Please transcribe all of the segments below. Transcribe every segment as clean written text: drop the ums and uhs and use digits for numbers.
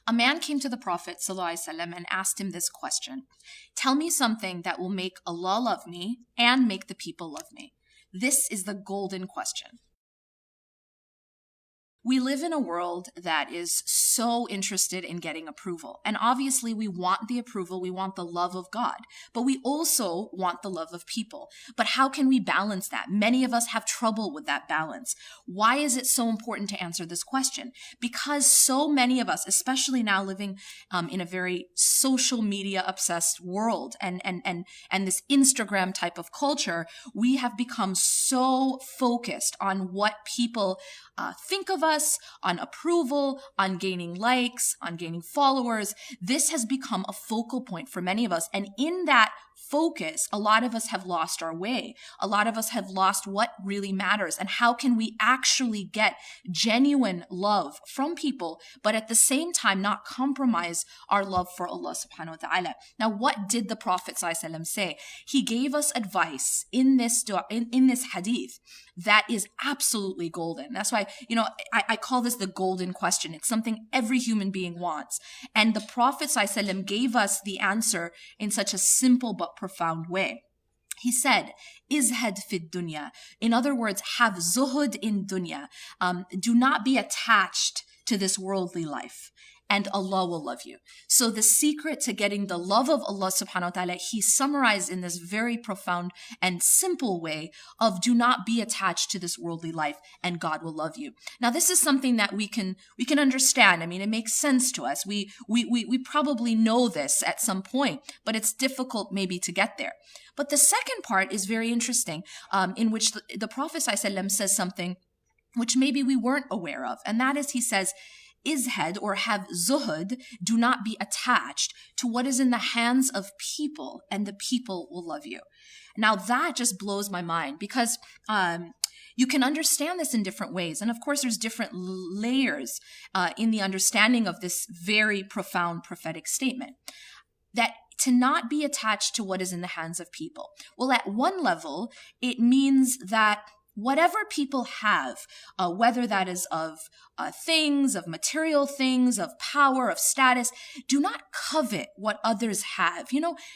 A man came to the Prophet ﷺ and asked him this question: tell me something that will make Allah love me and make the people love me. This is the golden question. We live in a world that is so interested in getting approval. And obviously we want the approval, we want the love of God, but we also want the love of people. But how can we balance that? Many of us have trouble with that balance. Why is it so important to answer this question? Because so many of us, especially now living in a very social media obsessed world and this Instagram type of culture, we have become so focused on what people think of us, on approval, on gaining likes, on gaining followers. This has become a focal point for many of us. And in that focus, a lot of us have lost our way. A lot of us have lost what really matters and how can we actually get genuine love from people, but at the same time not compromise our love for Allah subhanahu wa ta'ala. Now, what did the Prophet ﷺ say? He gave us advice in this hadith that is absolutely golden. That's why, I call this the golden question. It's something every human being wants. And the Prophet ﷺ gave us the answer in such a simple but profound way. He said, izhad fid dunya. In other words, have zuhud in dunya. Do not be attached to this worldly life, and Allah will love you. So the secret to getting the love of Allah subhanahu wa ta'ala, he summarized in this very profound and simple way of do not be attached to this worldly life and God will love you. Now, this is something that we can understand. I mean, it makes sense to us. We probably know this at some point, but it's difficult maybe to get there. But the second part is very interesting, in which the Prophet ﷺ says something which maybe we weren't aware of. And that is, he says, izhad, or have zuhud, do not be attached to what is in the hands of people, and the people will love you. Now that just blows my mind, because you can understand this in different ways. And of course, there's different layers in the understanding of this very profound prophetic statement. That to not be attached to what is in the hands of people. Well, at one level, it means that whatever people have, whether that is of things, of material things, of power, of status, do not covet what others have.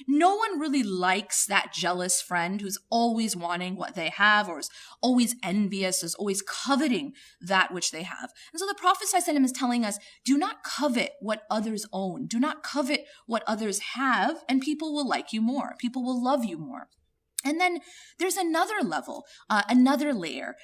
No one really likes that jealous friend who's always wanting what they have, or is always envious, is always coveting that which they have. And so the Prophet ﷺ is telling us, do not covet what others own. Do not covet what others have, and people will like you more. People will love you more. And then there's another level, another layer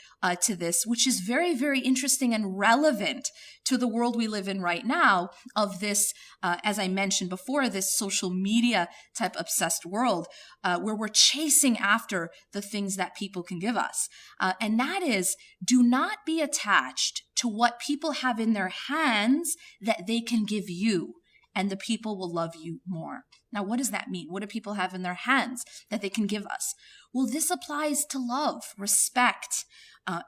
to this, which is very, very interesting and relevant to the world we live in right now, of this, as I mentioned before, this social media type obsessed world, where we're chasing after the things that people can give us. And that is, do not be attached to what people have in their hands that they can give you, and the people will love you more. Now, what does that mean? What do people have in their hands that they can give us? Well, this applies to love, respect,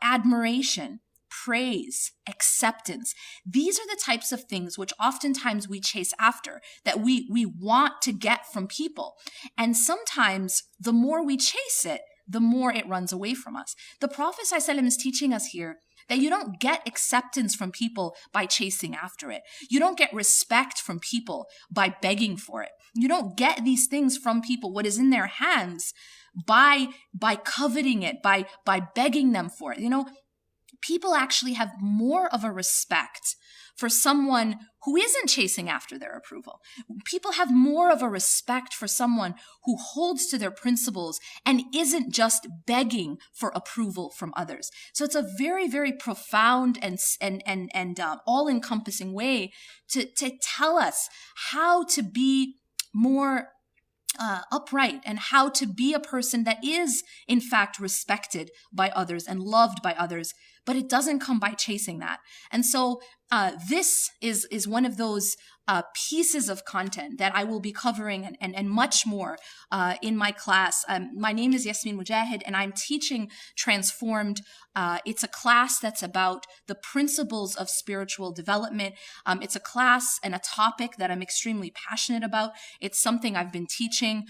admiration, praise, acceptance. These are the types of things which oftentimes we chase after, that we want to get from people. And sometimes the more we chase it, the more it runs away from us. The Prophet ﷺ is teaching us here that you don't get acceptance from people by chasing after it. You don't get respect from people by begging for it. You don't get these things from people, what is in their hands, by coveting it, by begging them for it. People actually have more of a respect for someone who isn't chasing after their approval. People have more of a respect for someone who holds to their principles and isn't just begging for approval from others. So it's a very, very profound and all-encompassing way to tell us how to be more upright, and how to be a person that is in fact respected by others and loved by others, but it doesn't come by chasing that. And so this is one of those pieces of content that I will be covering and much more in my class. My name is Yasmin Mujahid, and I'm teaching Transformed. It's a class that's about the principles of spiritual development. It's a class and a topic that I'm extremely passionate about. It's something I've been teaching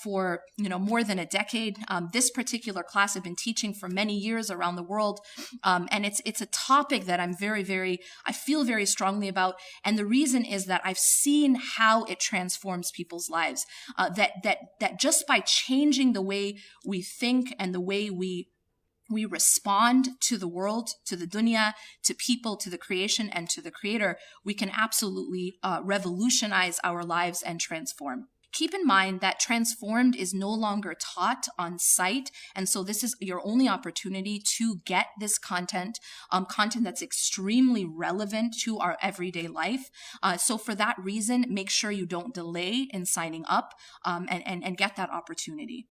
for more than a decade. This particular class I've been teaching for many years around the world, and it's a topic that I feel very strongly about. And the reason is that I've seen how it transforms people's lives. That just by changing the way we think and the way we respond to the world, to the dunya, to people, to the creation, and to the creator, we can absolutely revolutionize our lives and transform. Keep in mind that Transformed is no longer taught on site. And so this is your only opportunity to get this content that's extremely relevant to our everyday life. So for that reason, make sure you don't delay in signing up and get that opportunity.